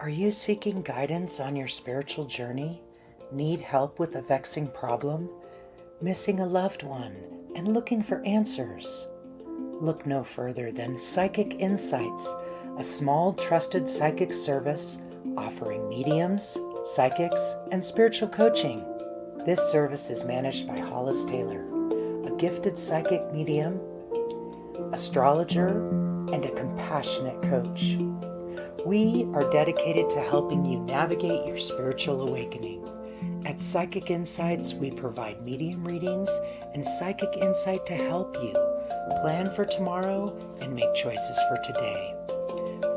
Are you seeking guidance on your spiritual journey? Need help with a vexing problem? Missing a loved one and looking for answers? Look no further than Psychic Insights, a small trusted psychic service offering mediums, psychics, and spiritual coaching. This service is managed by Hollis Taylor, a gifted psychic medium, astrologer, and a compassionate coach. We are dedicated to helping you navigate your spiritual awakening. At Psychic Insights, we provide medium readings and psychic insight to help you plan for tomorrow and make choices for today.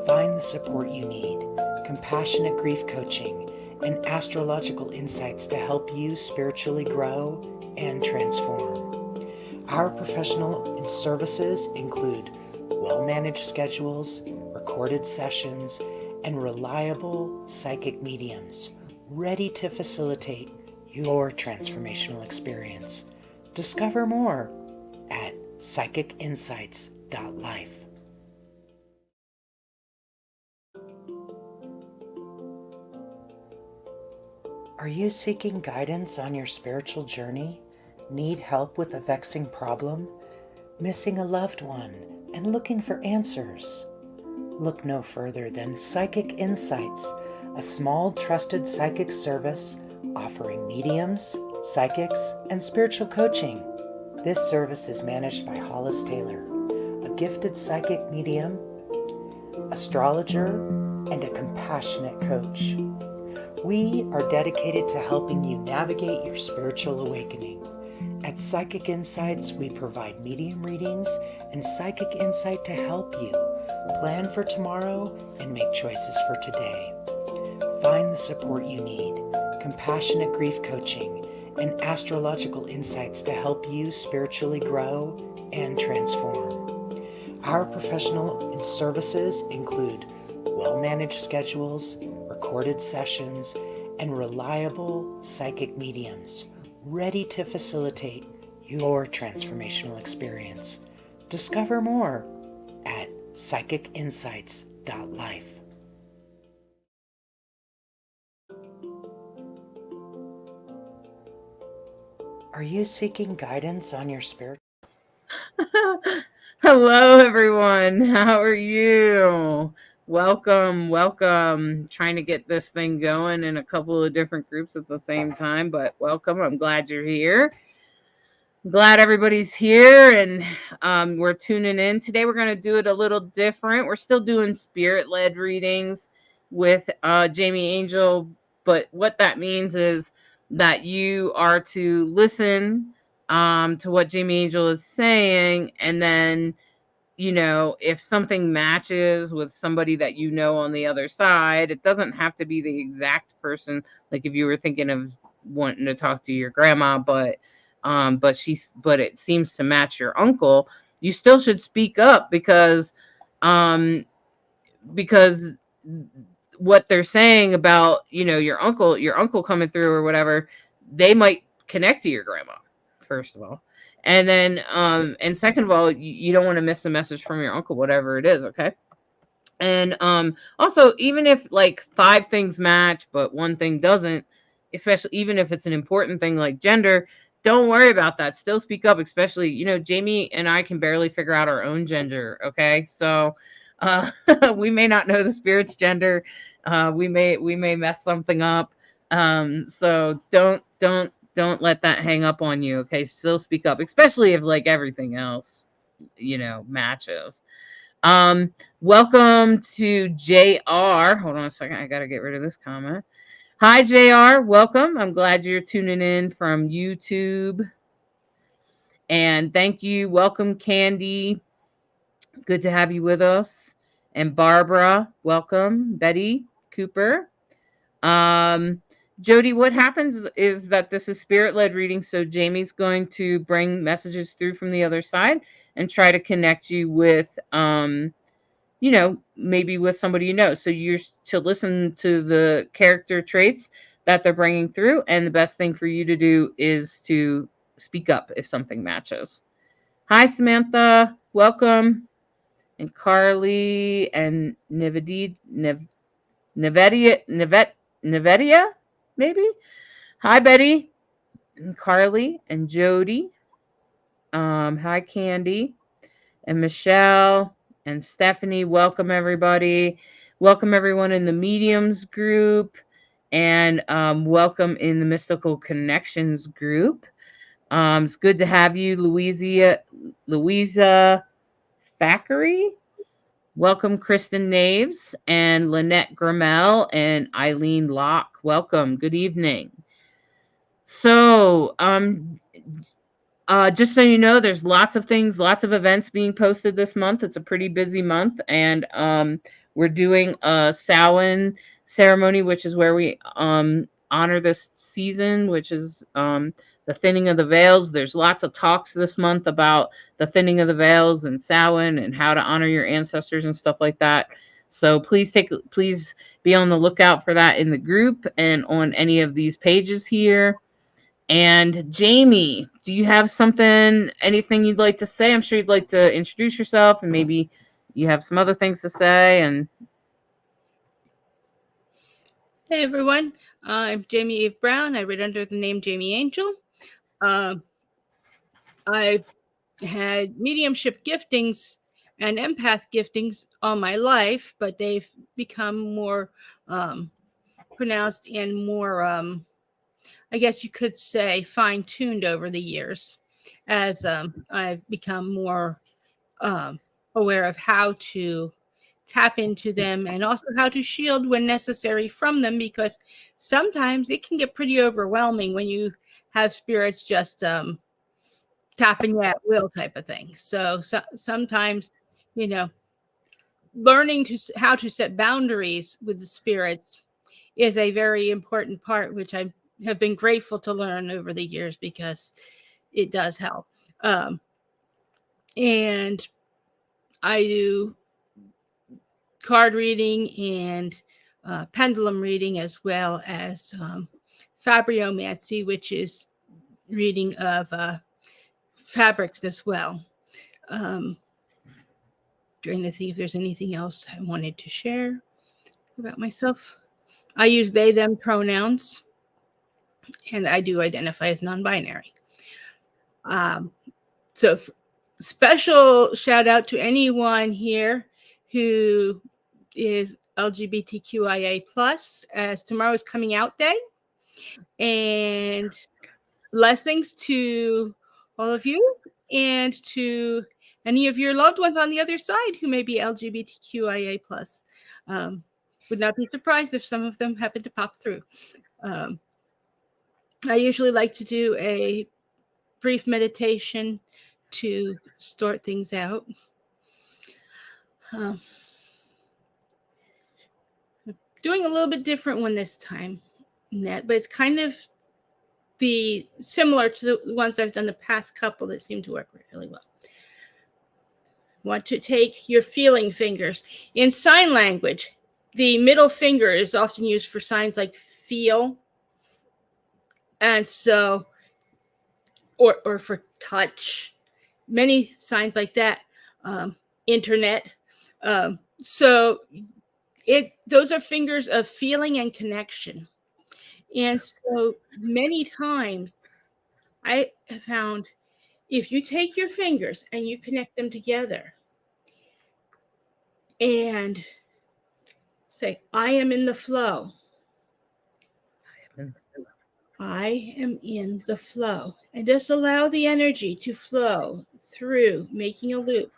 Find the support you need, compassionate grief coaching, and astrological insights to help you spiritually grow and transform. Our professional services include well-managed schedules, recorded sessions, and reliable psychic mediums ready to facilitate your transformational experience. Discover more at psychicinsights.life. Are you seeking guidance on your spiritual journey? Need help with a vexing problem? Missing a loved one and looking for answers? Look no further than Psychic Insights, a small trusted psychic service offering mediums, psychics, and spiritual coaching. This service is managed by Hollis Taylor, a gifted psychic medium, astrologer, and a compassionate coach. We are dedicated to helping you navigate your spiritual awakening. At Psychic Insights, we provide medium readings and psychic insight to help you plan for tomorrow and make choices for today. Find the support you need, compassionate grief coaching, and astrological insights to help you spiritually grow and transform. Our professional services include well-managed schedules, recorded sessions, and reliable psychic mediums ready to facilitate your transformational experience. Discover more at psychicinsights.life. Are you seeking guidance on your spirit? Hello, everyone. How are you? Welcome, welcome. Trying to get this thing going in a couple of different groups at the same time, but welcome. I'm glad you're here. Glad everybody's here and we're tuning in. Today we're going to do it a little different. We're still doing spirit-led readings with Jamie Angel, but what that means is that you are to listen to what Jamie Angel is saying, and then if something matches with somebody that on the other side, it doesn't have to be the exact person. Like if you were thinking of wanting to talk to your grandma, but it seems to match your uncle, you still should speak up um because what they're saying about your uncle coming through or whatever, they might connect to your grandma, first of all. And then and second of all, you don't want to miss a message from your uncle, whatever it is, okay? And also, even if like five things match but one thing doesn't, especially even if it's an important thing like gender, don't worry about that. Still speak up, especially, Jamie and I can barely figure out our own gender, okay? So uh we may not know the spirit's gender. We may mess something up. So don't let that hang up on you, okay? Still speak up, especially if like everything else, matches. Welcome to JR. Hold on a second. I got to get rid of this comment. Hi, JR. Welcome. I'm glad you're tuning in from YouTube. And thank you. Welcome, Candy. Good to have you with us. And Barbara, welcome. Betty Cooper. Um, Jody, what happens is that this is spirit led reading. So Jamie's going to bring messages through from the other side and try to connect you with maybe with somebody So you're to listen to the character traits that they're bringing through. And the best thing for you to do is to speak up if something matches. Hi, Samantha. Welcome. And Carly and Nevetia, maybe. Hi, Betty and Carly and Jody. Hi, Candy and Michelle and Stephanie. Welcome, everybody. Welcome, everyone in the Mediums group, and welcome in the Mystical Connections group. It's good to have you, Louisa Thackeray. Welcome, Kristen Naves and Lynette Grammel and Eileen Locke. Welcome. Good evening. So, just so you know, there's lots of things, lots of events being posted this month. It's a pretty busy month, and we're doing a Samhain ceremony, which is where we honor this season, which is the thinning of the veils. There's lots of talks this month about the thinning of the veils and Samhain and how to honor your ancestors and stuff like that. So please be on the lookout for that in the group and on any of these pages here. And Jamie, do you have anything you'd like to say? I'm sure you'd like to introduce yourself, and maybe you have some other things to say. And hey everyone, I'm Jamie Eve Brown. I read under the name Jamie Angel. I've had mediumship giftings and empath giftings all my life, but they've become more pronounced and more, I guess you could say, fine-tuned over the years as I've become more aware of how to tap into them and also how to shield when necessary from them, because sometimes it can get pretty overwhelming when you have spirits just tapping you at will type of thing. So sometimes, learning how to set boundaries with the spirits is a very important part, which I have been grateful to learn over the years because it does help. And I do card reading and pendulum reading, as well as fabriomancy, which is reading of fabrics as well. Trying to see if there's anything else I wanted to share about myself. I use they, them pronouns, and I do identify as non-binary. So special shout out to anyone here who is LGBTQIA+, as tomorrow is coming out day. And blessings to all of you and to any of your loved ones on the other side who may be LGBTQIA+. Would not be surprised if some of them happen to pop through. I usually like to do a brief meditation to start things out. Doing a little bit different one this time, but it's kind of similar to the ones I've done the past couple that seem to work really well. Want to take your feeling fingers. In sign language, the middle finger is often used for signs like feel, and so, or for touch, many signs like that, internet. So those are fingers of feeling and connection. And so many times I have found if you take your fingers and you connect them together and say, I am in the flow. I am in the flow. And just allow the energy to flow through, making a loop.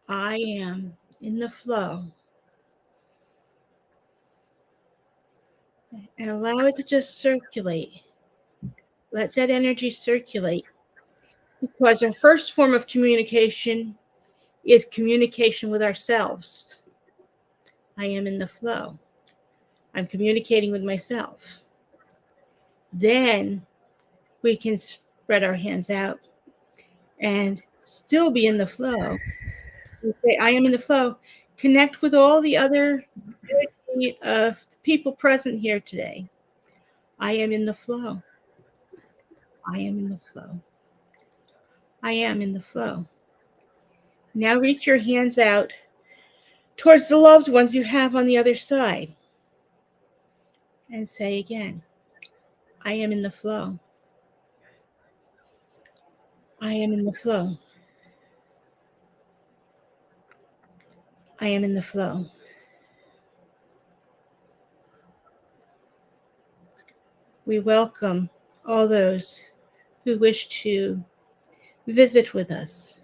I am in the flow. And allow it to just circulate. Let that energy circulate. Because our first form of communication is communication with ourselves. I am in the flow. I'm communicating with myself. Then we can spread our hands out and still be in the flow. We say, I am in the flow. Connect with all the other of people present here today. I am in the flow. I am in the flow. I am in the flow. Now reach your hands out towards the loved ones you have on the other side. And say again, I am in the flow. I am in the flow. I am in the flow. We welcome all those who wish to visit with us,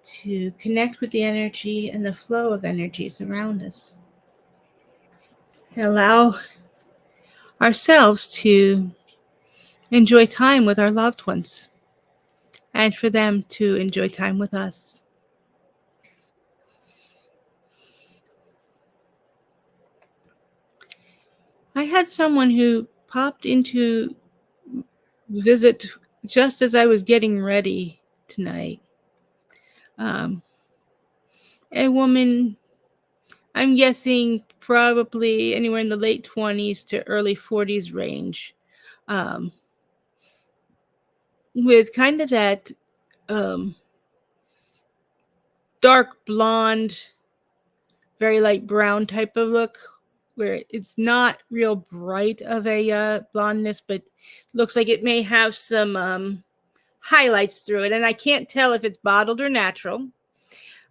to connect with the energy and the flow of energies around us, and allow ourselves to enjoy time with our loved ones and for them to enjoy time with us. I had someone who popped into visit just as I was getting ready tonight. A woman, I'm guessing probably anywhere in the late 20s to early 40s range, with kind of that dark blonde, very light brown type of look, where it's not real bright of a blondness, but looks like it may have some highlights through it. And I can't tell if it's bottled or natural.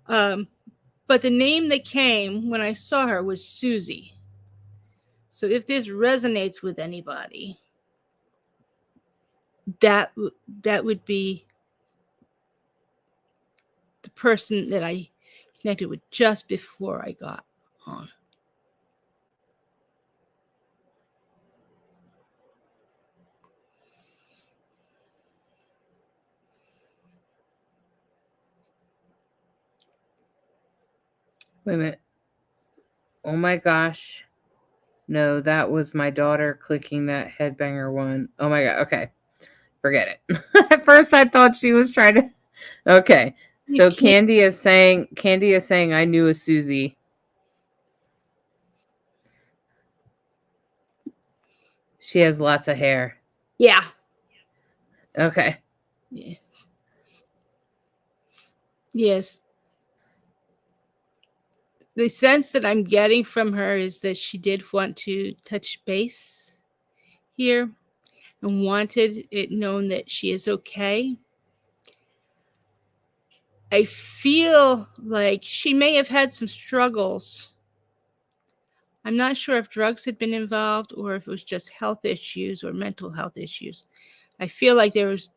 But the name that came when I saw her was Susie. So if this resonates with anybody, that would be the person that I connected with just before I got on. Wait a minute. Oh my gosh. No, that was my daughter clicking that headbanger one. Oh my god. Okay. Forget it. At first I thought she was trying to. Okay. So Candy is saying I knew a Susie. She has lots of hair. Yeah. Okay. Yeah. Yes. The sense that I'm getting from her is that she did want to touch base here and wanted it known that she is okay. I feel like she may have had some struggles. I'm not sure if drugs had been involved or if it was just health issues or mental health issues. I feel like there was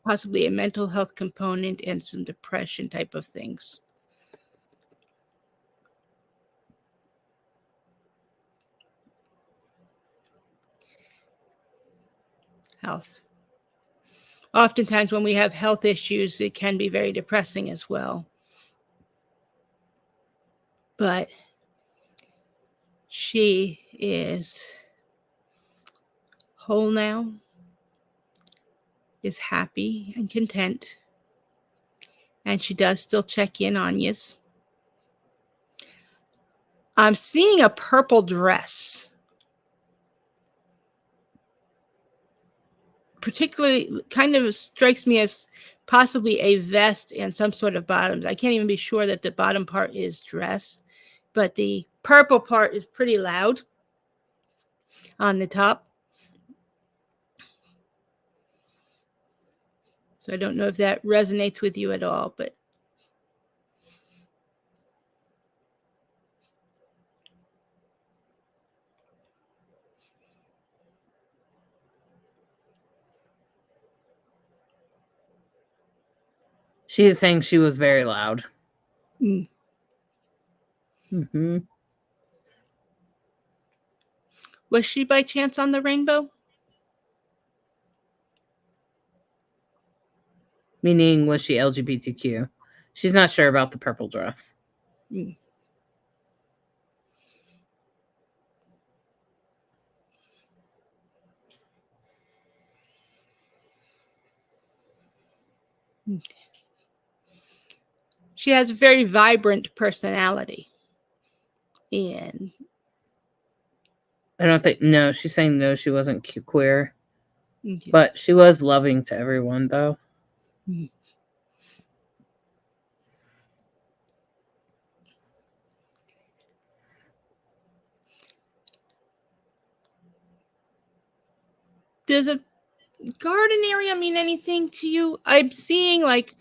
possibly a mental health component and some depression type of things. Health. Oftentimes when we have health issues, it can be very depressing as well. But she is whole now, is happy and content, and she does still check in on you. I'm seeing a purple dress. Particularly kind of strikes me as possibly a vest and some sort of bottoms. I can't even be sure that the bottom part is dress, but the purple part is pretty loud on the top. So I don't know if that resonates with you at all, but She is saying she was very loud. Mm-hmm. Was she by chance on the rainbow? Meaning, was she LGBTQ? She's not sure about the purple dress. Mm. She has a very vibrant personality. And I don't think, no, she's saying no, she wasn't queer. okay. But she was loving to everyone, though. Mm. Does a garden area mean anything to you? I'm seeing like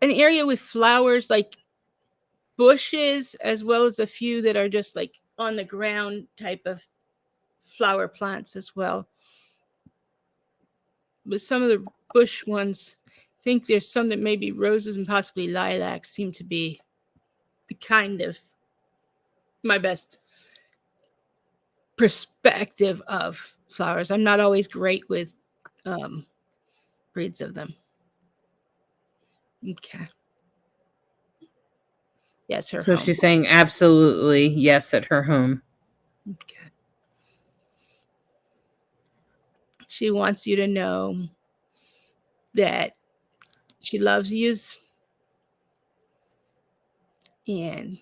an area with flowers, like bushes, as well as a few that are just like on the ground type of flower plants as well. But some of the bush ones, I think there's some that maybe roses and possibly lilacs seem to be the kind of my best perspective of flowers. I'm not always great with breeds of them. Okay. Yes, her So home. she's saying absolutely yes at her home. Okay. She wants you to know that she loves you and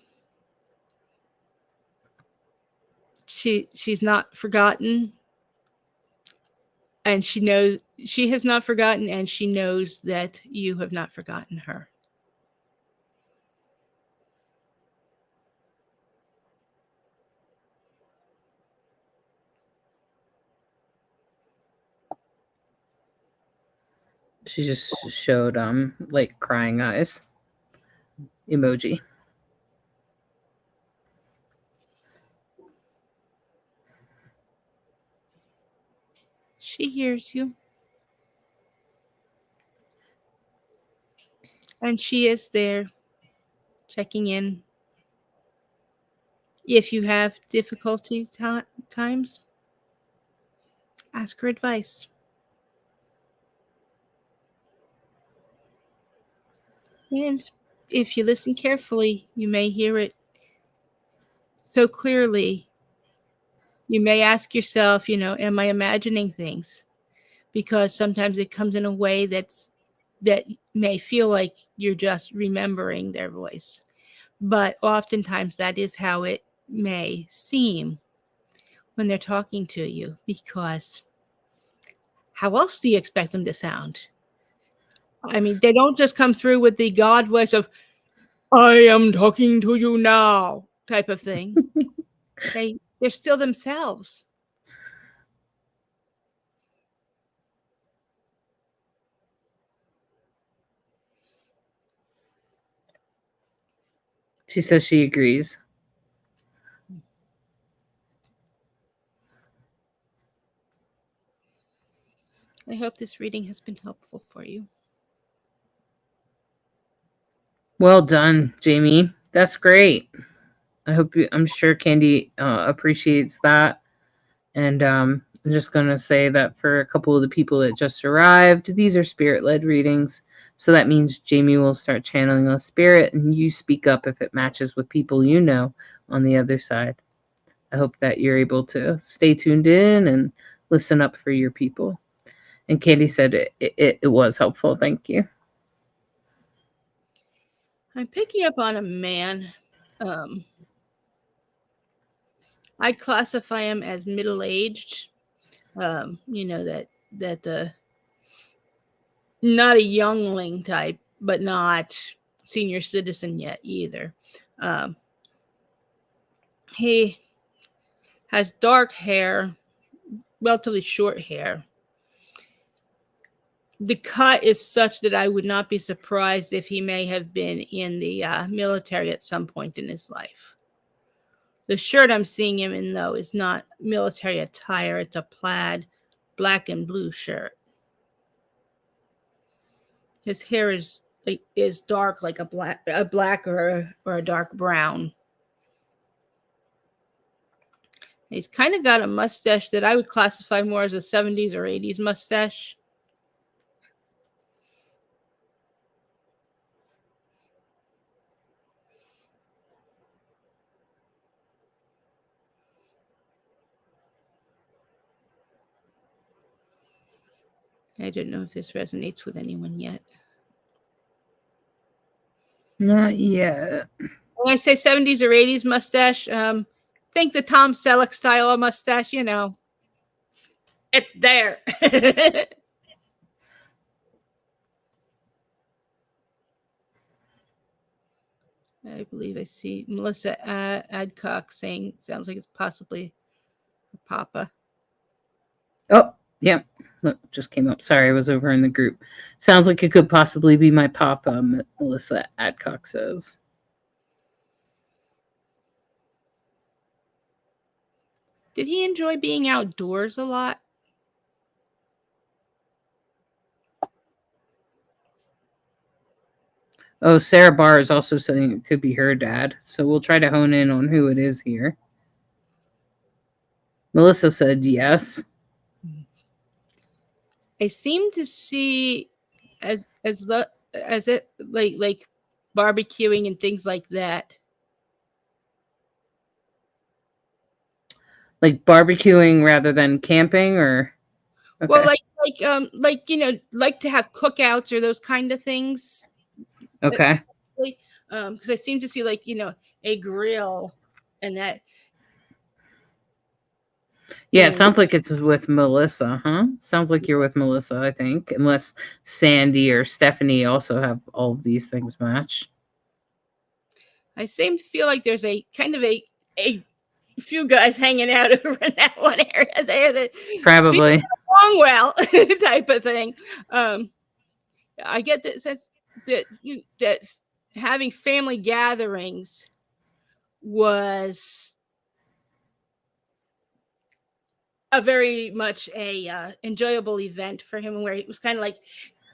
she's not forgotten, and she has not forgotten, and she knows that you have not forgotten her. She just showed like crying eyes emoji. She hears you. And she is there checking in. If you have difficulty times, ask her advice. And if you listen carefully, you may hear it so clearly. You may ask yourself, am I imagining things? Because sometimes it comes in a way that may feel like you're just remembering their voice. But oftentimes that is how it may seem when they're talking to you, because how else do you expect them to sound? I mean, they don't just come through with the God voice of, I am talking to you now type of thing. They're still themselves. She says she agrees. I hope this reading has been helpful for you. Well done, Jamie. That's great. I'm sure Candy appreciates that. And I'm just going to say that for a couple of the people that just arrived, these are spirit-led readings. So that means Jamie will start channeling a spirit, and you speak up if it matches with people you know on the other side. I hope that you're able to stay tuned in and listen up for your people. And Candy said it was helpful. Thank you. I'm picking up on a man. I'd classify him as middle-aged. That not a youngling type, but not senior citizen yet either. He has dark hair, relatively short hair. The cut is such that I would not be surprised if he may have been in the military at some point in his life. The shirt I'm seeing him in, though, is not military attire. It's a plaid black and blue shirt. His hair is dark, like a black or a dark brown. He's kind of got a mustache that I would classify more as a 70s or 80s mustache. I don't know if this resonates with anyone yet. Not yet. When I say 70s or 80s mustache, think the Tom Selleck style of mustache, It's there. I believe I see Melissa Adcock saying, sounds like it's possibly a papa. Oh, Yep. Look, just came up. Sorry, I was over in the group. Sounds like it could possibly be my papa, Melissa Adcock says. Did he enjoy being outdoors a lot? Oh, Sarah Barr is also saying it could be her dad. So we'll try to hone in on who it is here. Melissa said yes. I seem to see as it like barbecuing and things like that. Like barbecuing rather than camping, or okay. Well, like like to have cookouts or those kind of things. Okay. Because I seem to see like a grill and that. Yeah, it sounds like it's with Melissa, huh? Sounds like you're with Melissa, I think, unless Sandy or Stephanie also have all of these things match. I seem to feel like there's a kind of a few guys hanging out over in that one area there that probably along well type of thing. I get the sense that that having family gatherings was a very much a enjoyable event for him, where it was kind of like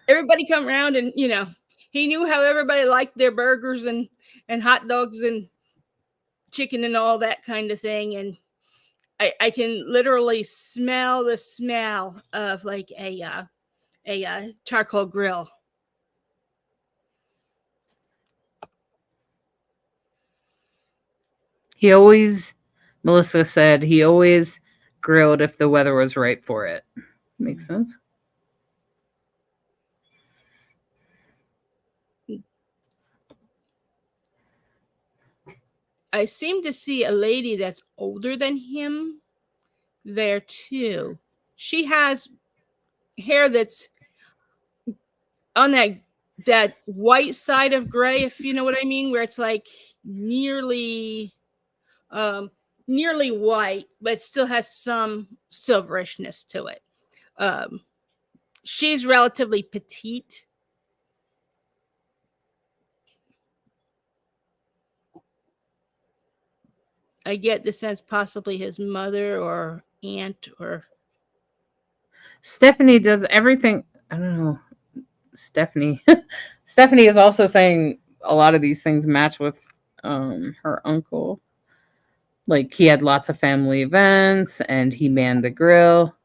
everybody come around and he knew how everybody liked their burgers and hot dogs and chicken and all that kind of thing. And I can literally smell the smell of like a charcoal grill. Melissa said he always grilled if the weather was right for it. Makes sense. I seem to see a lady that's older than him there too. She has hair that's on that white side of gray, if you know what I mean, where it's like nearly white, but still has some silverishness to it. She's relatively petite. I get the sense possibly his mother or aunt or Stephanie does everything. I don't know. Stephanie is also saying a lot of these things match with her uncle. Like he had lots of family events and he manned the grill.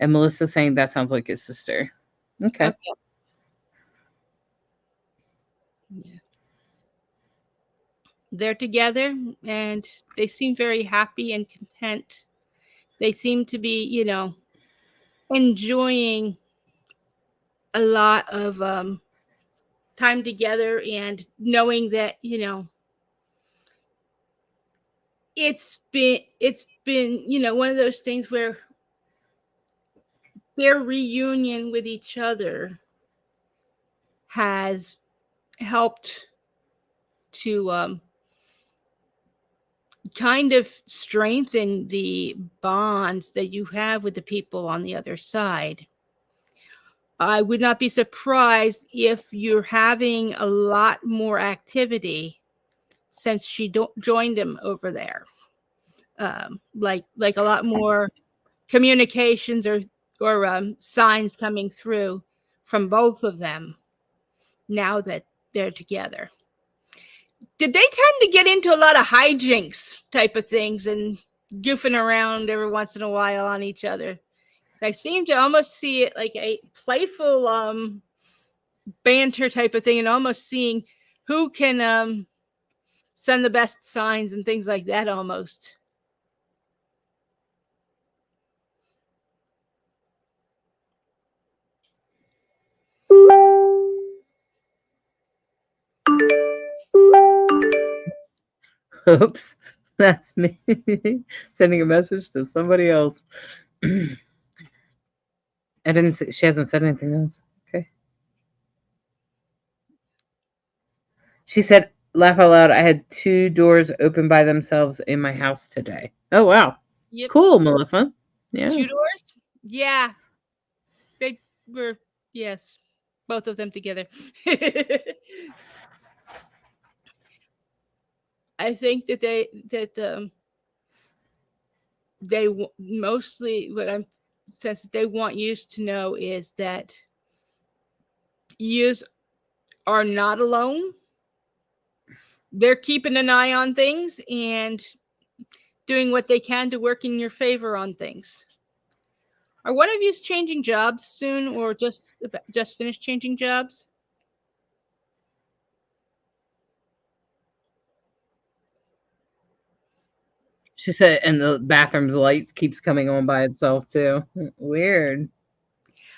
And Melissa saying that sounds like his sister. Okay. Yeah. They're together and they seem very happy and content. They seem to be, enjoying a lot of time together and knowing that, it's been, one of those things where their reunion with each other has helped to kind of strengthen the bonds that you have with the people on the other side. I would not be surprised if you're having a lot more activity since she joined him over there. Like a lot more communications or signs coming through from both of them now that they're together. Did they tend to get into a lot of hijinks type of things and goofing around every once in a while on each other? I seem to almost see it like a playful banter type of thing, and almost seeing who can send the best signs and things like that almost. Oops, that's me sending a message to somebody else. She hasn't said anything else. Okay. She said, laugh out loud, I had 2 doors open by themselves in my house today. Oh, wow. Yep. Cool, Melissa. Yeah. 2 doors? Yeah, they were, yes, both of them together. I think that mostly what I'm sense that they want you to know is that you are not alone. They're keeping an eye on things and doing what they can to work in your favor on things. Are one of you changing jobs soon, or just finished changing jobs? She said, and the bathroom's lights keeps coming on by itself too. Weird.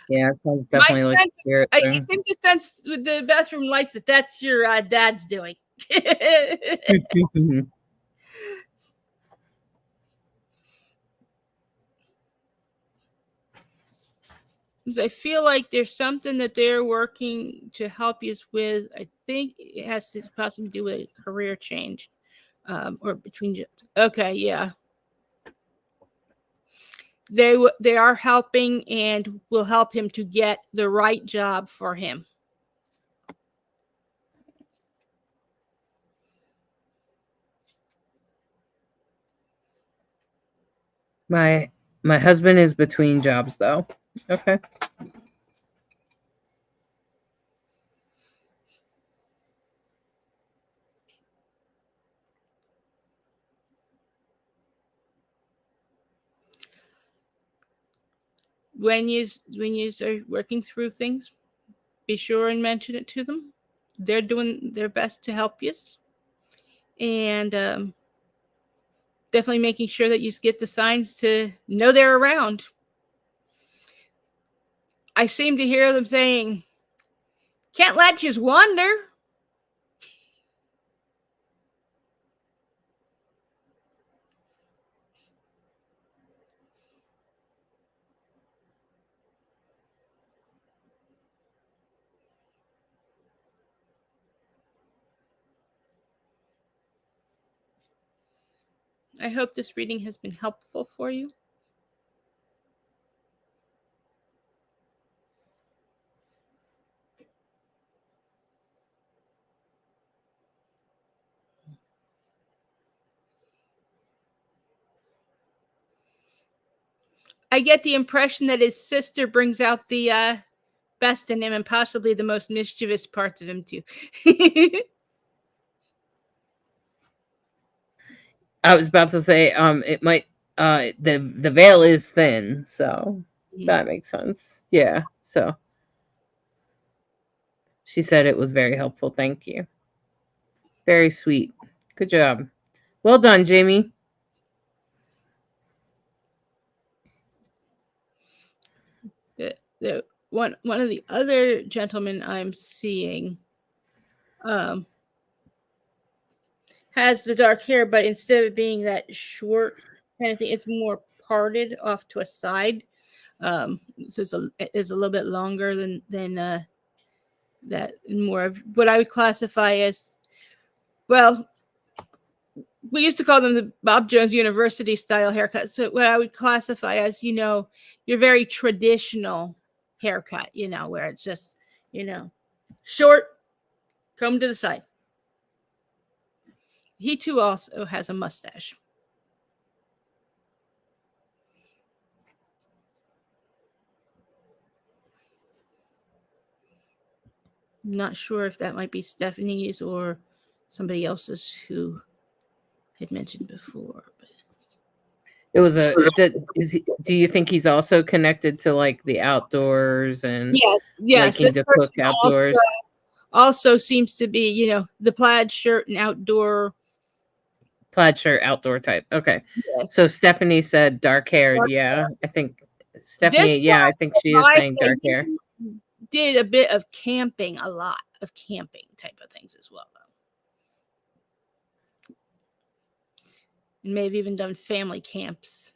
Yeah, it sounds My definitely like a sense, spirit I thing. think the sense with the bathroom lights that that's your dad's doing. Because I feel like there's something that they're working to help you with. I think it has to possibly do with a career change, or between jobs. Okay, yeah, they are helping and will help him to get the right job for him. my my husband is between jobs though. Okay. When you are working through things, be sure and mention it to them. They're doing their best to help you, and definitely making sure that you get the signs to know they're around. I seem to hear them saying, "Can't let you wander." I hope this reading has been helpful for you. I get the impression that his sister brings out the best in him and possibly the most mischievous parts of him too. I was about to say, it might, the veil is thin, so that makes sense. Yeah. So she said it was very helpful. Thank you. Very sweet. Good job. Well done, Jamie. The one of the other gentlemen I'm seeing has the dark hair, but instead of being that short kind of thing, it's more parted off to a side. So it's a little bit longer than that, and more of what I would classify as, well, we used to call them the Bob Jones University style haircuts. So what I would classify as, your very traditional haircut, where it's just, short, comb to the side. He too also has a mustache. I'm not sure if that might be Stephanie's or somebody else's who had mentioned before. But It was do you think he's also connected to like the outdoors and yes, liking this to cook person outdoors? also seems to be, the plaid shirt and outdoor. Plaid shirt, outdoor type. Okay. Yes. So Stephanie said dark haired. Yeah. I think Stephanie, This yeah, I think she is saying dark hair. Did a bit of camping, a lot of camping type of things as well, though. And maybe even done family camps.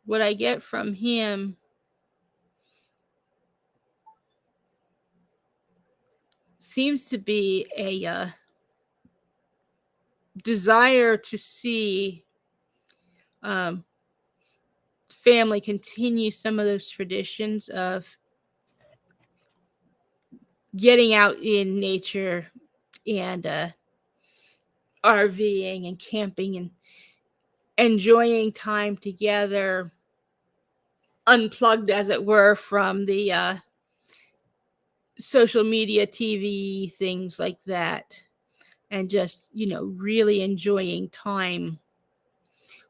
What I get from him seems to be desire to see family continue some of those traditions of getting out in nature and RVing and camping and enjoying time together, unplugged, as it were, from the social media, TV, things like that, and just, really enjoying time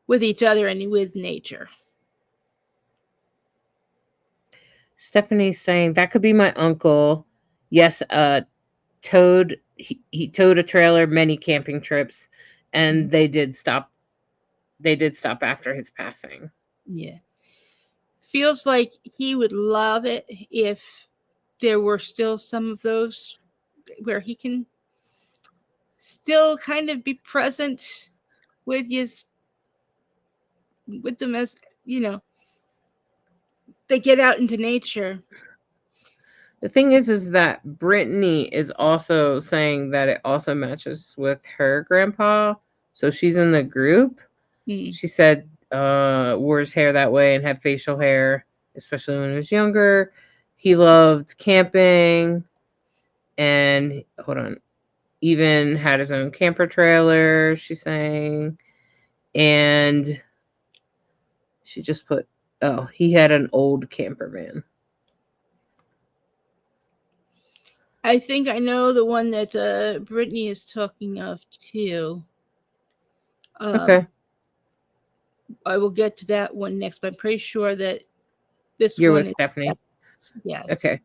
with each other and with nature. Stephanie's saying that could be my uncle. Yes, towed he towed a trailer many camping trips, and they did stop after his passing. Yeah. Feels like he would love it if there were still some of those where he can still kind of be present with them, as they get out into nature. The thing is that Brittany is also saying that it also matches with her grandpa. So she's in the group. She said wore his hair that way and had facial hair, especially when he was younger. He loved camping and even had his own camper trailer, she's saying. And she just put, he had an old camper van. I think I know the one that Brittany is talking of too. Okay. I will get to that one next, but I'm pretty sure that this You're one with Stephanie. Yes. Okay.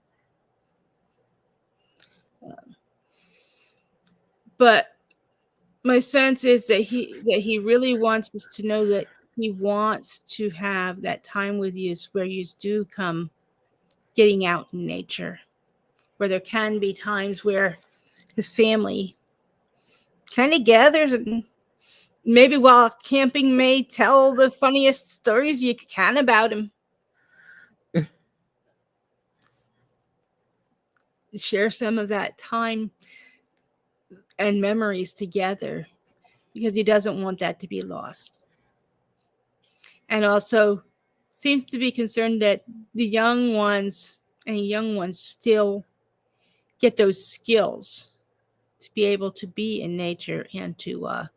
But my sense is that he really wants us to know that he wants to have that time with you, where you do come getting out in nature, where there can be times where his family kind of gathers and maybe while camping may tell the funniest stories you can about him. Share some of that time and memories together, because he doesn't want that to be lost. And also seems to be concerned that the young ones still get those skills to be able to be in nature and to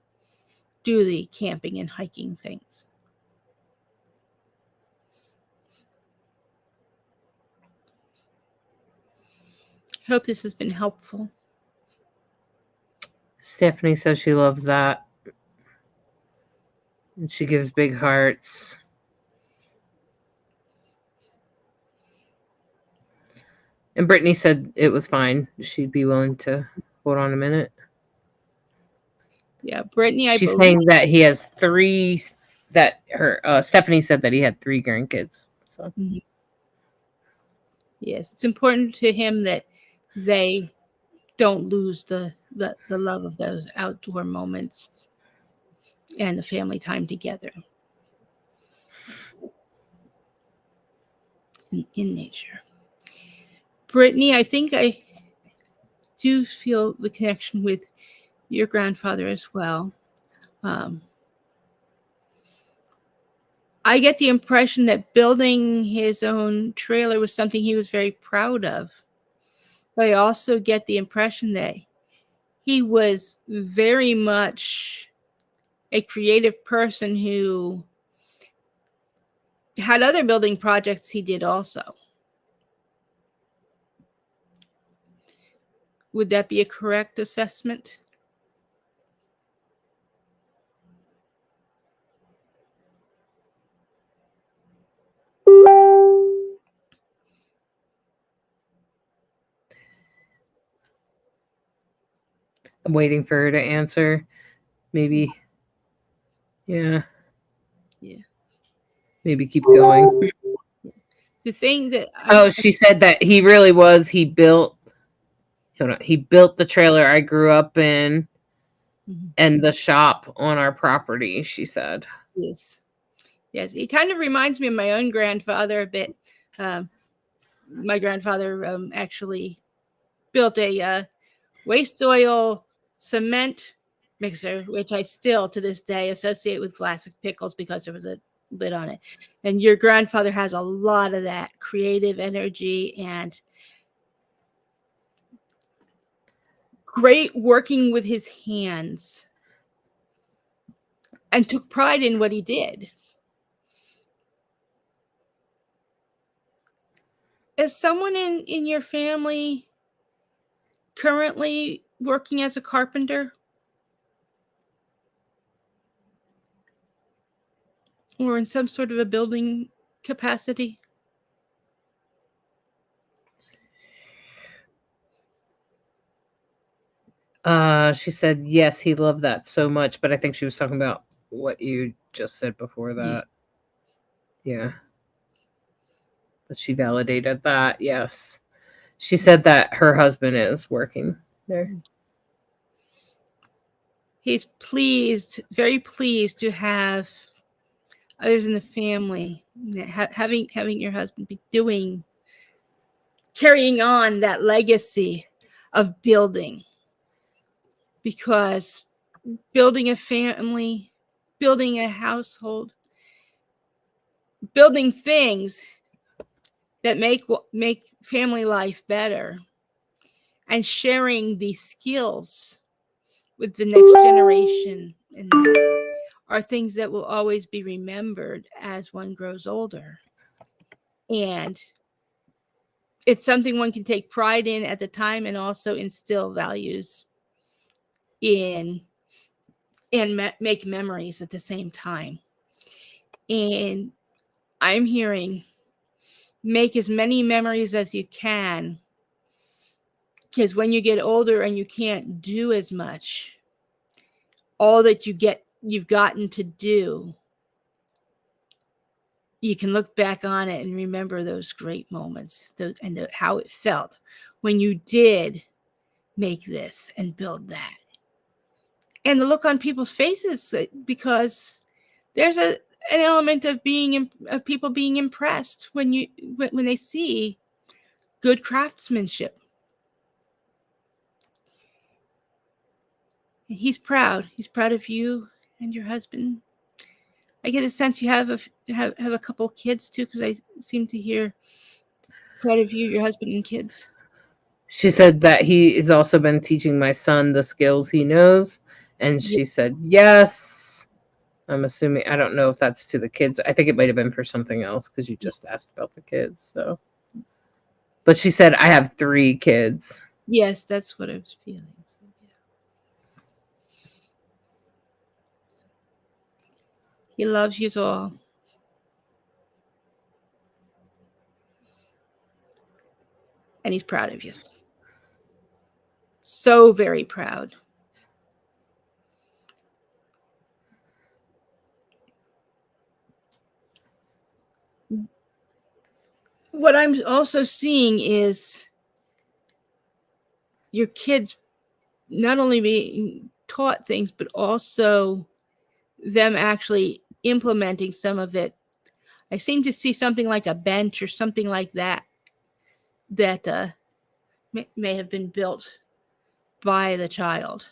do the camping and hiking things. Hope this has been helpful. Stephanie says she loves that. And she gives big hearts. And Brittany said it was fine. She'd be willing to hold on a minute. Yeah, Brittany, she's saying that he has three. That her Stephanie said that he had 3 grandkids. So yes, it's important to him that they don't lose the love of those outdoor moments and the family time together in nature. Brittany, I think I do feel the connection with your grandfather as well. I get the impression that building his own trailer was something he was very proud of. But I also get the impression that he was very much a creative person who had other building projects he did also. Would that be a correct assessment? I'm waiting for her to answer. Maybe. Yeah. Maybe keep going. The thing that she said that he really was. He built the trailer I grew up in, and the shop on our property. She said. Yes, he kind of reminds me of my own grandfather a bit. My grandfather actually built a waste oil cement mixer, which I still to this day associate with classic pickles because there was a lid on it. And your grandfather has a lot of that creative energy and great working with his hands and took pride in what he did. Is someone in your family currently working as a carpenter or in some sort of a building capacity? She said yes, he loved that so much, but I think she was talking about what you just said before that. Yeah. But she validated that, yes. She said that her husband is working there. He's pleased, very pleased to have others in the family having your husband be carrying on that legacy of building, because building a family, building a household, building things that make family life better, and sharing these skills with the next generation and that are things that will always be remembered as one grows older. And it's something one can take pride in at the time and also instill values in and make memories at the same time. And I'm hearing make as many memories as you can, because when you get older and you can't do as much, all that you've gotten to do, you can look back on it and remember those great moments and how it felt when you did make this and build that. And the look on people's faces, because there's an element of people being impressed when they see good craftsmanship. And he's proud. He's proud of you and your husband. I get a sense you have a couple kids too, because I seem to hear proud of you, your husband, and kids. She said that he has also been teaching my son the skills he knows, and she said yes. I'm assuming, I don't know if that's to the kids. I think it might have been for something else because you just asked about the kids. So, but she said I have 3 kids. Yes, that's what I was feeling. So, yeah. He loves you all. And he's proud of you. So very proud. What I'm also seeing is your kids not only being taught things, but also them actually implementing some of it. I seem to see something like a bench or something like that may have been built by the child.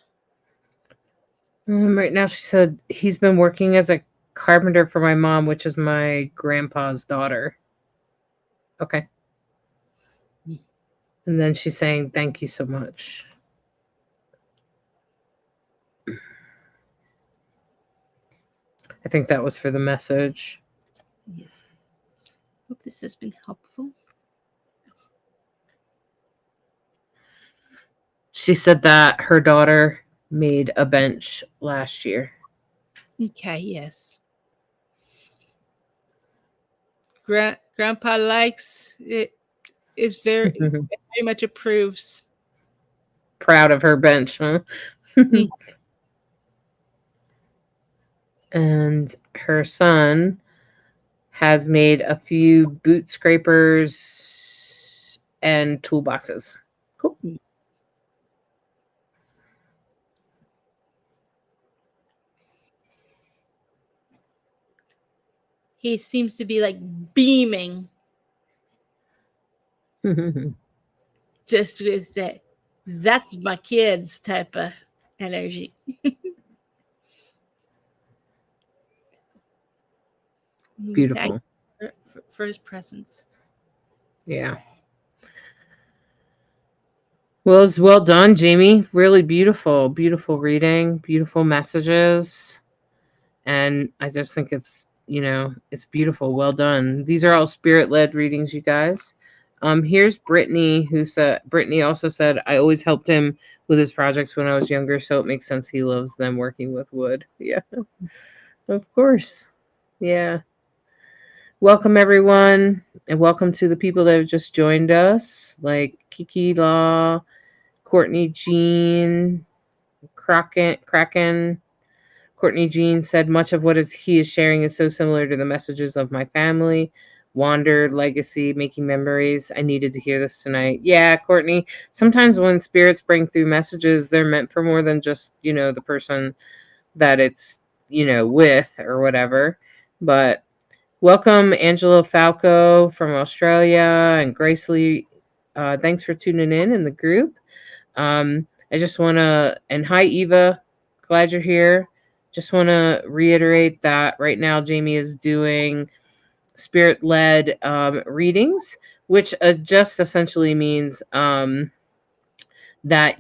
Right now, she said he's been working as a carpenter for my mom, which is my grandpa's daughter. Okay. And then she's saying, thank you so much. I think that was for the message. Yes. Hope this has been helpful. She said that her daughter made a bench last year. Okay, yes. Grandpa likes it, is very much approves. Proud of her bench, huh? And her son has made a few boot scrapers and toolboxes. Cool. He seems to be like beaming just with that. That's my kids type of energy. Beautiful. For his presence. Yeah. Well, it's well done, Jamie. Really beautiful, beautiful reading, beautiful messages. And I just think it's, it's beautiful. Well done. These are all spirit-led readings, you guys. Here's Brittany, Brittany also said, I always helped him with his projects when I was younger, so it makes sense he loves them working with wood. Yeah, of course. Yeah. Welcome, everyone, and welcome to the people that have just joined us, like Kiki Law, Courtney Jean, Kraken. Courtney Jean said, much of what he is sharing is so similar to the messages of my family. Wander, legacy, making memories. I needed to hear this tonight. Yeah, Courtney, sometimes when spirits bring through messages, they're meant for more than just, the person that it's, with or whatever. But welcome, Angela Falco from Australia and Grace Lee. Thanks for tuning in the group. I just want to, and hi, Eva. Glad you're here. Just want to reiterate that right now Jamie is doing spirit-led readings, which just essentially means that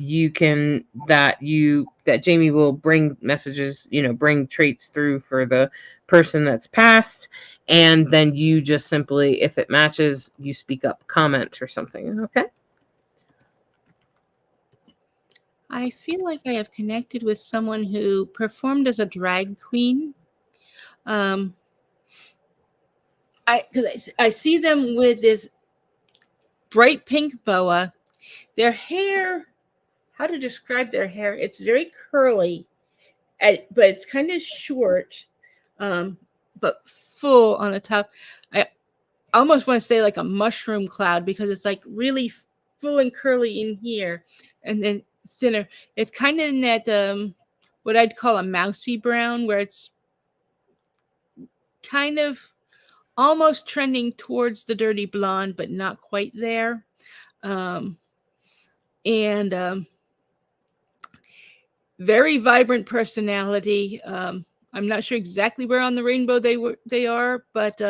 Jamie will bring messages, bring traits through for the person that's passed, and then you just simply, if it matches, you speak up, comment or something. Okay. I feel like I have connected with someone who performed as a drag queen. Because I see them with this bright pink boa. Their hair, how to describe their hair? It's very curly, but it's kind of short, but full on the top. I almost want to say like a mushroom cloud because it's like really full and curly in here, and then thinner. It's kind of in that what I'd call a mousy brown, where it's kind of almost trending towards the dirty blonde, but not quite there. And very vibrant personality. I'm not sure exactly where on the rainbow they are, but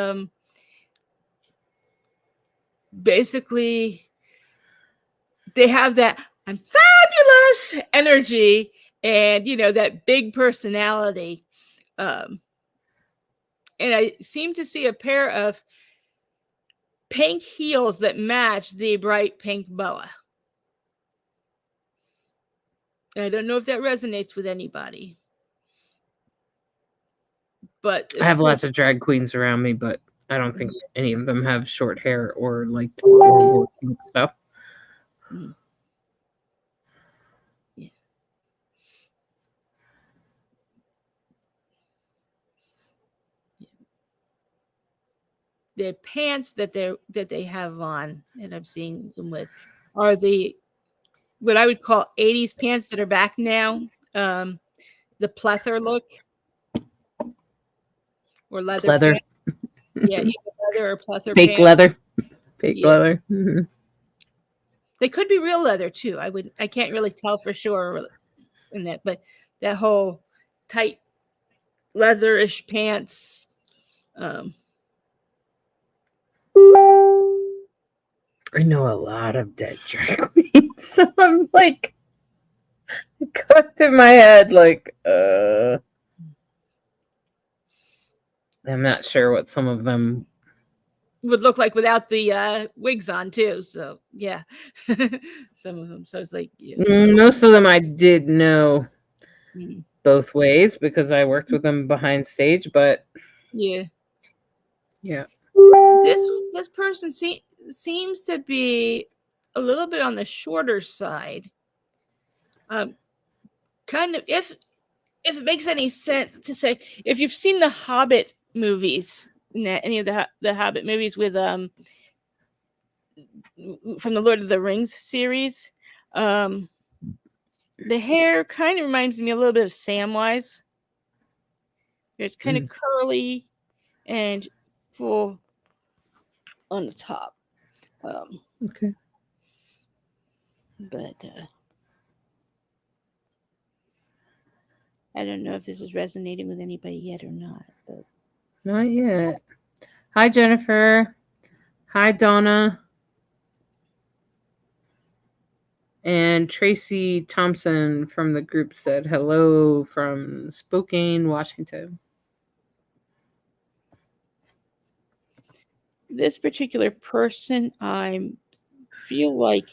basically they have that I'm fabulous energy and that big personality. And I seem to see a pair of pink heels that match the bright pink boa. I don't know if that resonates with anybody. But I have lots of drag queens around me, but I don't think any of them have short hair or like or stuff. Yeah. The pants that they have on, and I'm seeing them with, are what I would call 80s pants that are back now. The pleather look, or leather. Pants. Yeah, either leather or pleather. Fake pants. leather. Fake leather. Mm-hmm. They could be real leather too. I can't really tell for sure in that, but that whole tight leatherish pants. I know a lot of dead drag queens, so I'm like, going through my head like, I'm not sure what some of them would look like without the wigs on too. So yeah, some of them. So it's like most of them I did know both ways because I worked with them behind stage, but yeah. This person seems to be a little bit on the shorter side. Kind of, if it makes any sense to say, if you've seen the Hobbit movies, any of the Hobbit movies with from the Lord of the Rings series, the hair kind of reminds me a little bit of Samwise. It's kind of curly and full on the top. Okay. But I don't know if this is resonating with anybody yet or not. But not yet. Hi, Jennifer. Hi, Donna. And Tracy Thompson from the group said hello from Spokane, Washington. This particular person, I feel like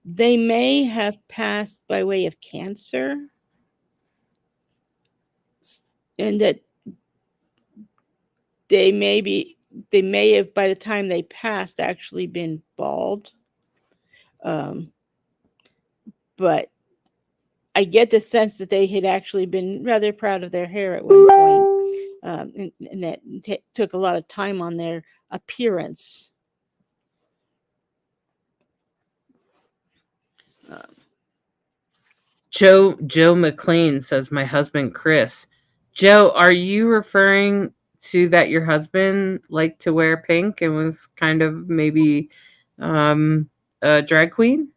they may have passed by way of cancer, and that they may have, by the time they passed, actually been bald. But I get the sense that they had actually been rather proud of their hair at one point, and that took a lot of time on their appearance. Joe McLean says, my husband Chris. Joe, are you referring to that your husband liked to wear pink and was kind of maybe a drag queen?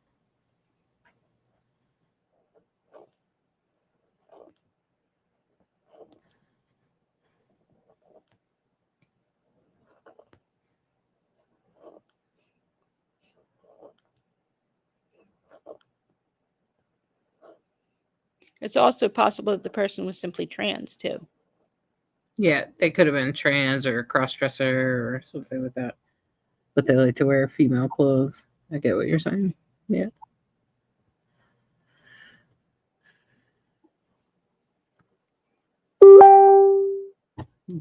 It's also possible that the person was simply trans too. Yeah, they could have been trans or cross-dresser or something like that. But they like to wear female clothes. I get what you're saying. Yeah.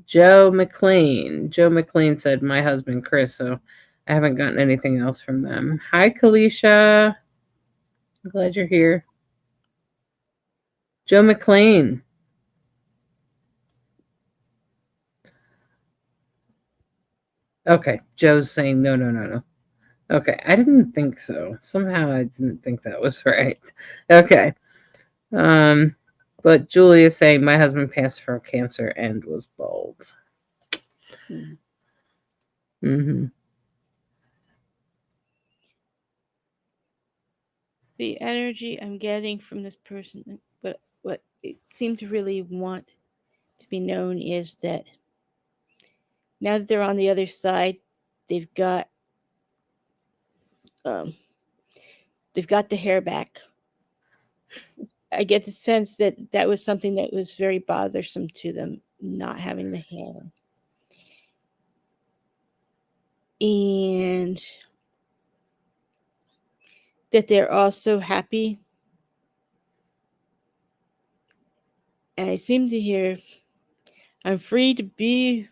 Joe McLean. Joe McLean said, my husband Chris, so I haven't gotten anything else from them. Hi, Kalisha. I'm glad you're here. Joe McLean. Okay, Joe's saying no. Okay, I didn't think so. Somehow I didn't think that was right. Okay. But Julie is saying my husband passed from cancer and was bald. Mm-hmm. The energy I'm getting from this person, but what it seemed to really want to be known is that now that they're on the other side, they've got the hair back. I get the sense that that was something that was very bothersome to them, not having the hair. And that they're also happy. And I seem to hear, I'm free to be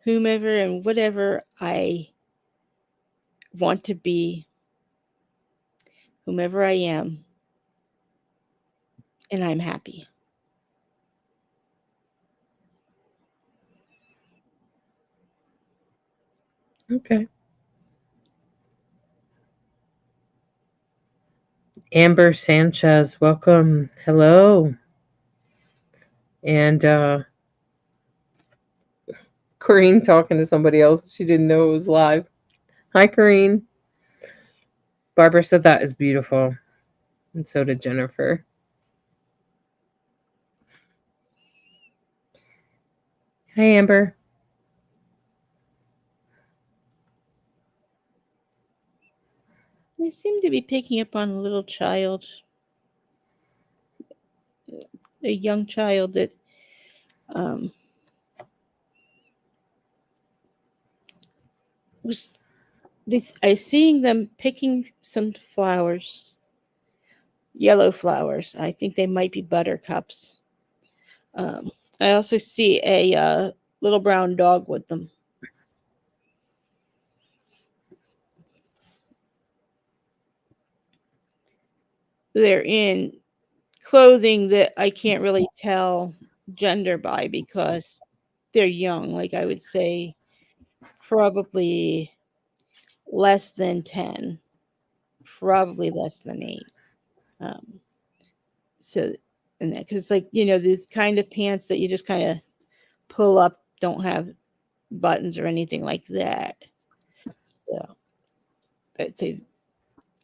whomever and whatever I want to be, whomever I am, and I'm happy. Okay. Amber Sanchez, welcome. Hello. And Corrine talking to somebody else. She didn't know it was live. Hi, Corrine. Barbara said that is beautiful. And so did Jennifer. Hi, Amber. They seem to be picking up on a little child, a young child that was. I seeing them picking some flowers, yellow flowers. I think they might be buttercups. I also see a little brown dog with them. They're in clothing that I can't really tell gender by because they're young. Like I would say, probably less than 10, probably less than 8. So, and that, because like, these kind of pants that you just kind of pull up don't have buttons or anything like that. So I'd say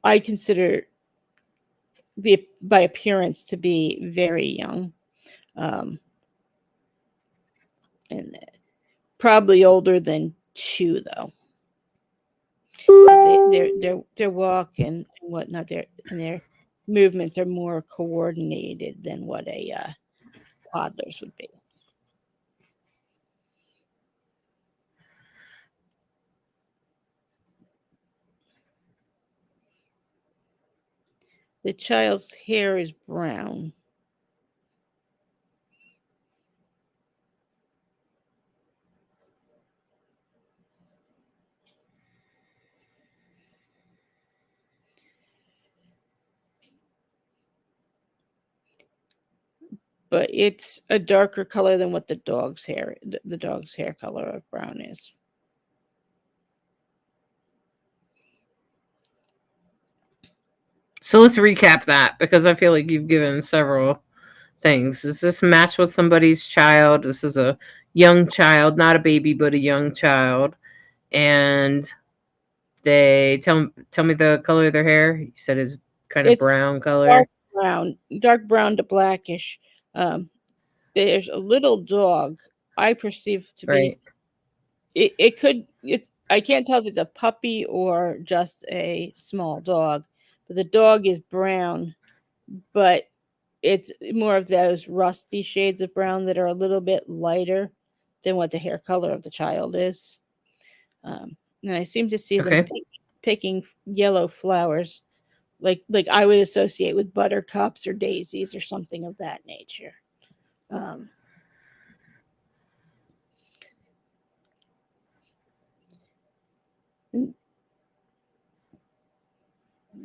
I consider by appearance to be very young. And probably older than 2, though. 'Cause their walk and whatnot, their movements are more coordinated than what a toddler's would be. The child's hair is brown. But it's a darker color than what the dog's hair color of brown is. So let's recap that because I feel like you've given several things. Does this match with somebody's child? This is a young child, not a baby, but a young child. And they tell me the color of their hair. You said is kind of It's brown color. dark brown to blackish. There's a little dog I perceive to be. Right. I can't tell if it's a puppy or just a small dog, but the dog is brown, but it's more of those rusty shades of brown that are a little bit lighter than what the hair color of the child is. And I seem to see them Okay. picking yellow flowers, like I would associate with buttercups or daisies or something of that nature.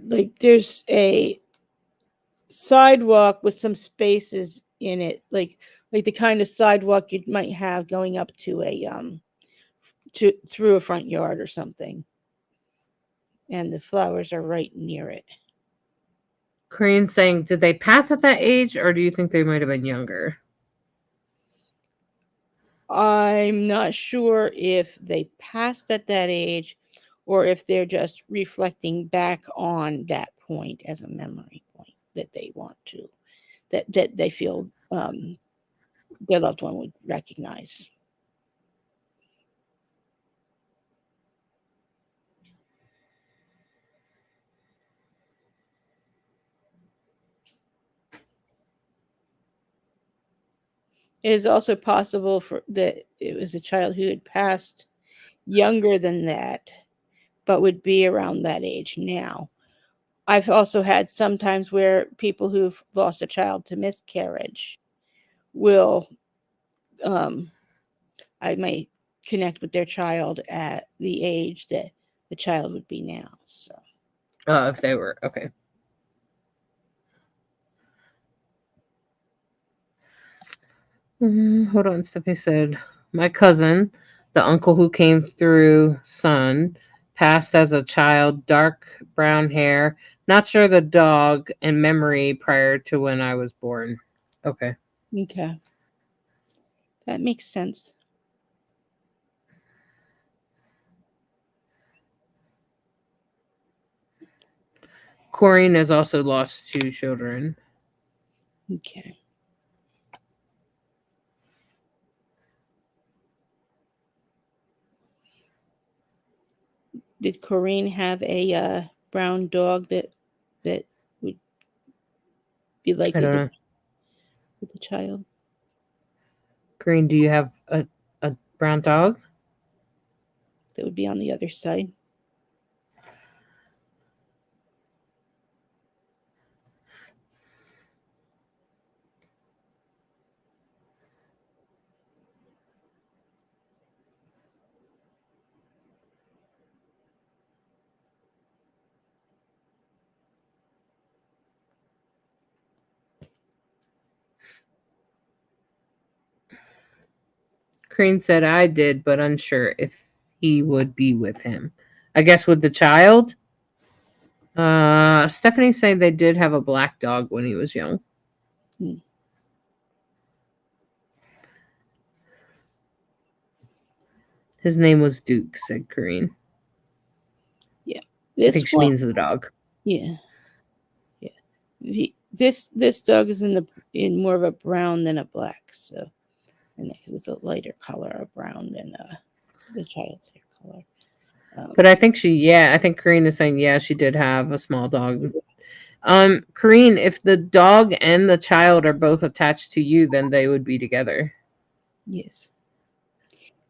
Like there's a sidewalk with some spaces in it, like the kind of sidewalk you might have going up to through a front yard or something, and the flowers are right near it. Korean saying, did they pass at that age, or do you think they might have been younger? I'm not sure if they passed at that age or if they're just reflecting back on that point as a memory point that they want to, that they feel their loved one would recognize. It is also possible that it was a child who had passed younger than that, but would be around that age now. I've also had sometimes where people who've lost a child to miscarriage will, I may connect with their child at the age that the child would be now. So, If they were okay. Hold on. Stephanie said, my cousin, the uncle who came through son, passed as a child, dark brown hair. Not sure the dog and memory prior to when I was born. Okay. okay. That makes sense. Corinne has also lost 2 children. Okay. Did Corinne have a brown dog that would be likely I don't to know. with the child? Corinne, do you have a brown dog? That would be on the other side. Corinne said I did, but unsure if he would be with him. I guess with the child. Stephanie saying they did have a black dog when he was young. His name was Duke, said Corinne. Yeah. I think she means the dog. Yeah. Yeah. This dog is in more of a brown than a black, so and because it's a lighter color of brown than the child's hair color. But I think I think Corrine is saying, yeah, she did have a small dog. Corrine, if the dog and the child are both attached to you, then they would be together. Yes.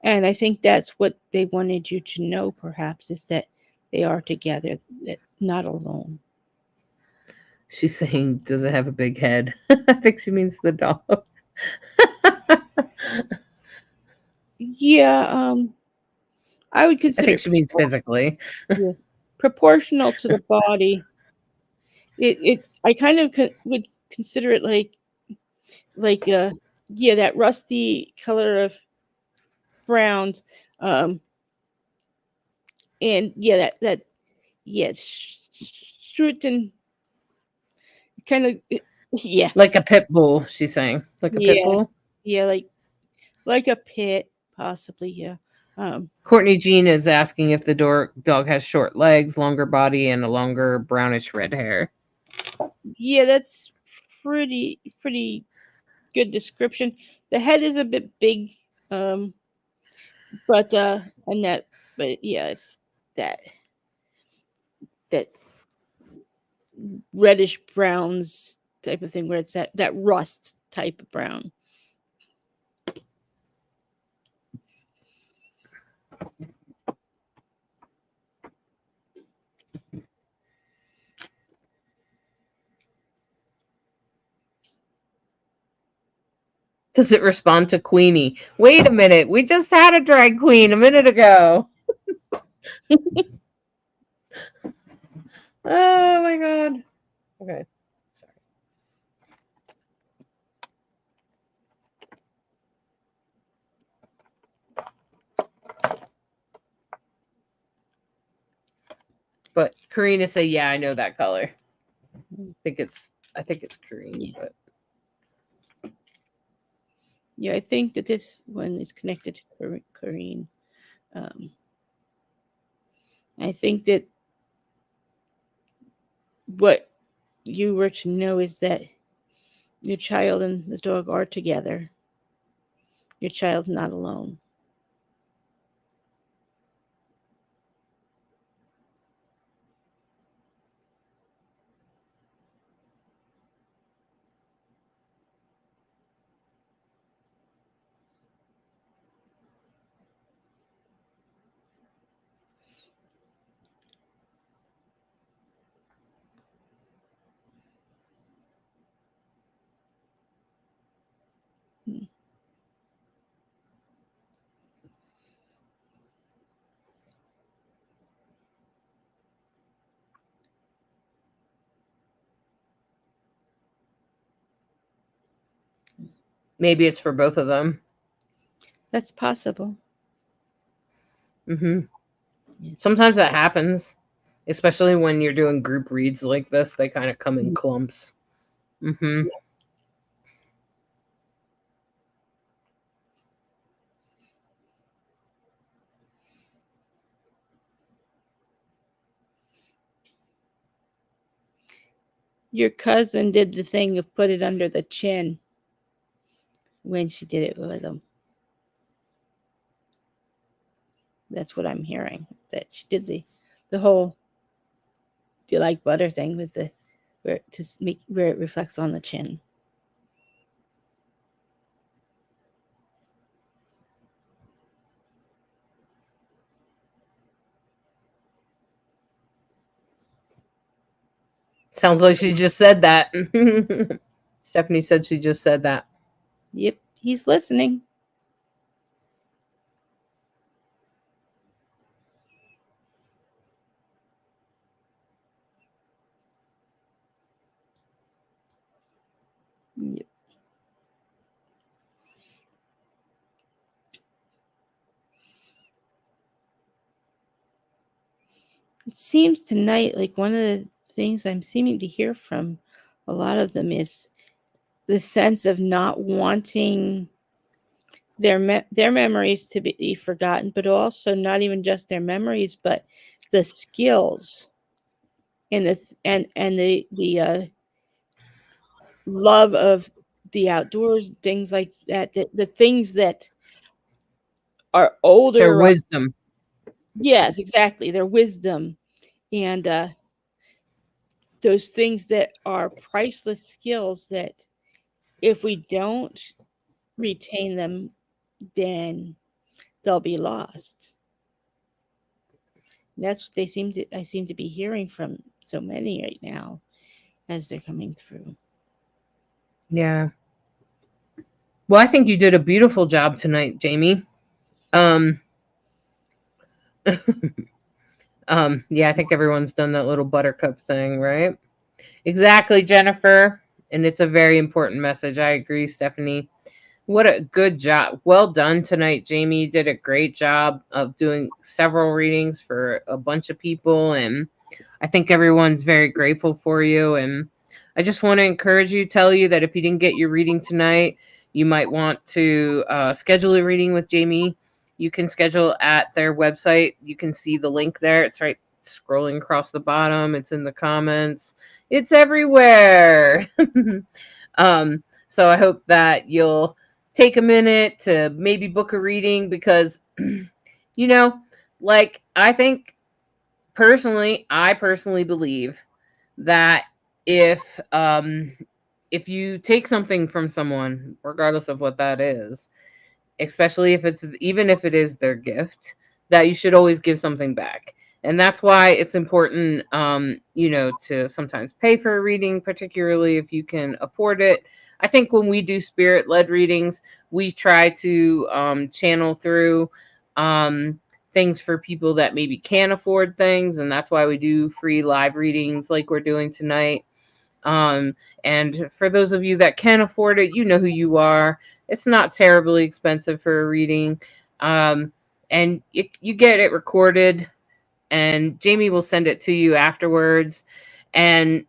And I think that's what they wanted you to know, perhaps, is that they are together, that not alone. She's saying, does it have a big head? I think she means the dog. Yeah, I would I consider think she means physically. yeah, proportional to the body. I kind of would consider it like that rusty color of browns, and that Struten kind of yeah Like a pit bull, she's saying. Like a pit yeah bull. yeah like a pit, possibly. Yeah. Courtney Jean is asking if the dog has short legs, longer body, and a longer brownish red hair. Yeah, that's pretty good description. The head is a bit big, but yeah, it's that reddish browns type of thing, where it's that rust type of brown. Does it respond to Queenie? Wait a minute. We just had a drag queen a minute ago. Oh my god. Okay. Sorry. But Karina say, yeah, I know that color. I think it's Karina, Yeah. but Yeah, I think that this one is connected to Corrine. I think that what you were to know is that your child and the dog are together. Your child's not alone. maybe it's for both of them. That's possible. Mm-hmm. Yeah. Sometimes that happens, especially when you're doing group reads like this. They kind of come in clumps. Mm-hmm. Yeah. Your cousin did the thing of put it under the chin when she did it with him. That's what I'm hearing. That she did the whole "do you like butter" thing with where it reflects on the chin. Sounds like she just said that. Stephanie said she just said that. Yep, he's listening. Yep. It seems tonight like one of the things I'm seeming to hear from a lot of them is the sense of not wanting their memories to be forgotten, but also not even just their memories, but the skills and the love of the outdoors, things like that, the things that are Their older. wisdom. Yes, exactly. Their wisdom and those things that are priceless skills that if we don't retain them, then they'll be lost. That's what I seem to be hearing from so many right now as they're coming through. Yeah. Well, I think you did a beautiful job tonight, Jamie. Um, yeah, I think everyone's done that little buttercup thing, right? Exactly, Jennifer. And it's a very important message. I agree, Stephanie. What a good job. Well done tonight, Jamie. You did a great job of doing several readings for a bunch of people. And I think everyone's very grateful for you. And I just want to encourage you, tell you that if you didn't get your reading tonight, you might want to schedule a reading with Jamie. You can schedule at their website. You can see the link there. It's right scrolling across the bottom. It's in the comments. It's everywhere. So I hope that you'll take a minute to maybe book a reading because, you know, like I personally believe that if um if you take something from someone, regardless of what that is, especially if it's even if it is their gift, that you should always give something back. And that's why it's important, to sometimes pay for a reading, particularly if you can afford it. I think when we do spirit led readings, we try to channel through things for people that maybe can't afford things. And that's why we do free live readings like we're doing tonight. Um, and for those of you that can afford it, you know who you are. It's not terribly expensive for a reading. Um, and you get it recorded, and Jamie will send it to you afterwards. And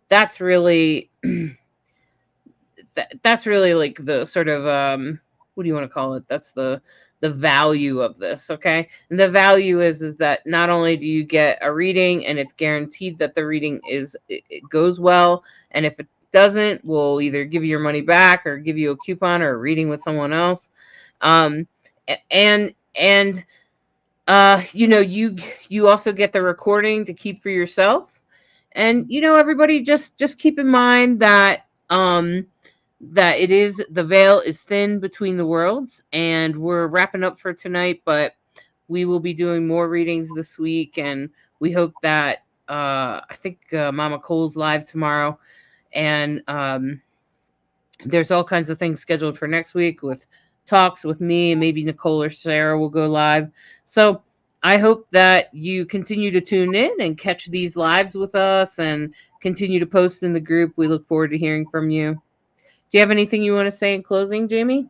that's really that's really like the sort of what do you want to call it? That's the value of this, okay? And the value is that not only do you get a reading and it's guaranteed that the reading it goes well, and if it doesn't, we'll either give you your money back or give you a coupon or a reading with someone else. Um and you also get the recording to keep for yourself. And everybody just keep in mind that it is the veil is thin between the worlds, and we're wrapping up for tonight, but we will be doing more readings this week, and we hope that I think Mama Cole's live tomorrow, and there's all kinds of things scheduled for next week with talks with me, and maybe Nicole or Sarah will go live. So I hope that you continue to tune in and catch these lives with us and continue to post in the group. We look forward to hearing from you. Do you have anything you want to say in closing, Jamie?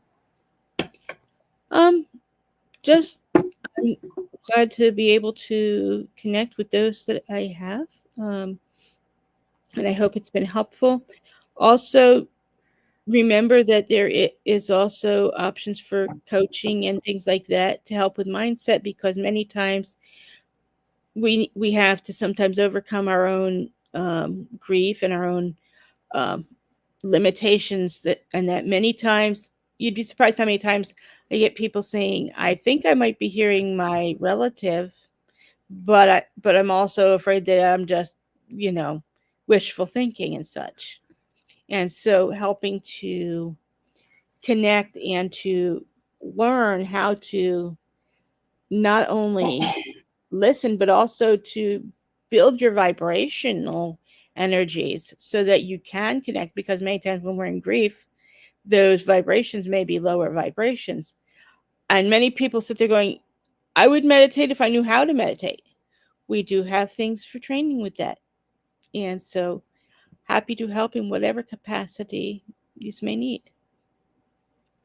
Just I'm glad to be able to connect with those that I have, and I hope it's been helpful. Also, remember that there is also options for coaching and things like that to help with mindset, because many times we have to sometimes overcome our own grief and our own limitations, that many times you'd be surprised how many times I get people saying, I think I might be hearing my relative, but I'm also afraid that I'm just, wishful thinking and such. And so helping to connect and to learn how to not only listen, but also to build your vibrational energies so that you can connect, because many times when we're in grief, those vibrations may be lower vibrations. And many people sit there going, I would meditate if I knew how to meditate. We do have things for training with that. And so happy to help in whatever capacity you may need.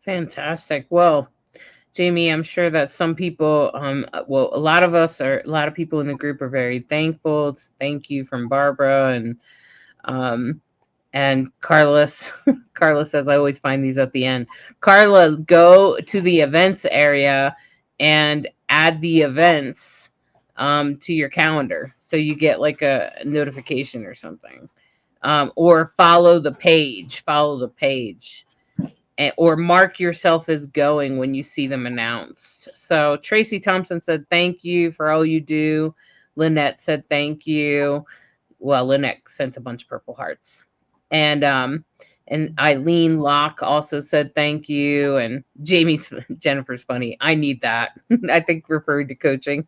Fantastic. Well, Jamie, I'm sure that some people, a lot of people in the group are very thankful. It's thank you from Barbara and Carlos. Carlos says, I always find these at the end. Carla, go to the events area and add the events to your calendar, so you get like a notification or something. or follow the page. Or mark yourself as going when you see them announced. So Tracy Thompson said, thank you for all you do. Lynette said, thank you. Well, Lynette sent a bunch of purple hearts. And Eileen Locke also said, thank you. And Jennifer's funny. I need that. I think referring to coaching.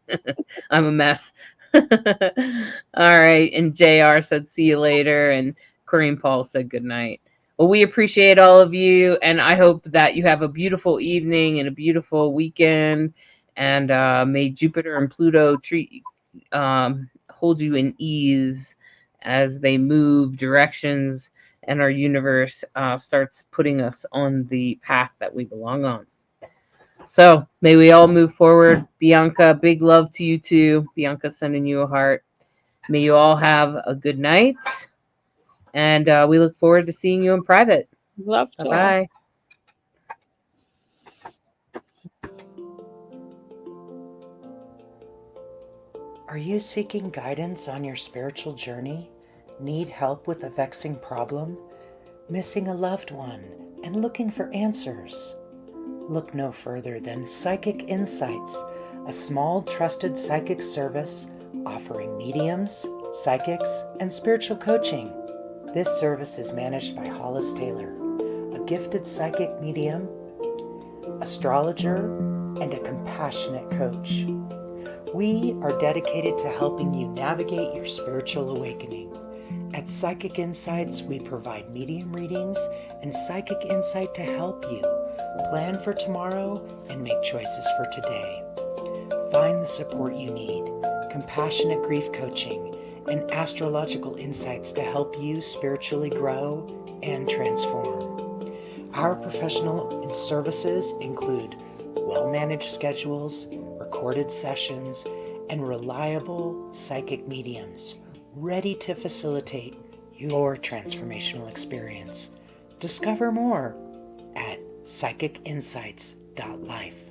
I'm a mess. All right. And JR said, see you later. And Corinne Paul said, good night. Well, we appreciate all of you, and I hope that you have a beautiful evening and a beautiful weekend. And may Jupiter and Pluto hold you in ease as they move directions and our universe starts putting us on the path that we belong on. So may we all move forward. Bianca, big love to you too. Bianca sending you a heart. May you all have a good night. And we look forward to seeing you in private. Love to. Bye-bye. Are you seeking guidance on your spiritual journey? Need help with a vexing problem? Missing a loved one and looking for answers? Look no further than Psychic Insights, a small trusted psychic service offering mediums, psychics, and spiritual coaching. This service is managed by Hollis Taylor, a gifted psychic medium, astrologer, and a compassionate coach. We are dedicated to helping you navigate your spiritual awakening. At Psychic Insights, we provide medium readings and psychic insight to help you plan for tomorrow and make choices for today. Find the support you need, compassionate grief coaching, and astrological insights to help you spiritually grow and transform. Our professional services include well-managed schedules, recorded sessions, and reliable psychic mediums ready to facilitate your transformational experience. Discover more at psychicinsights.life.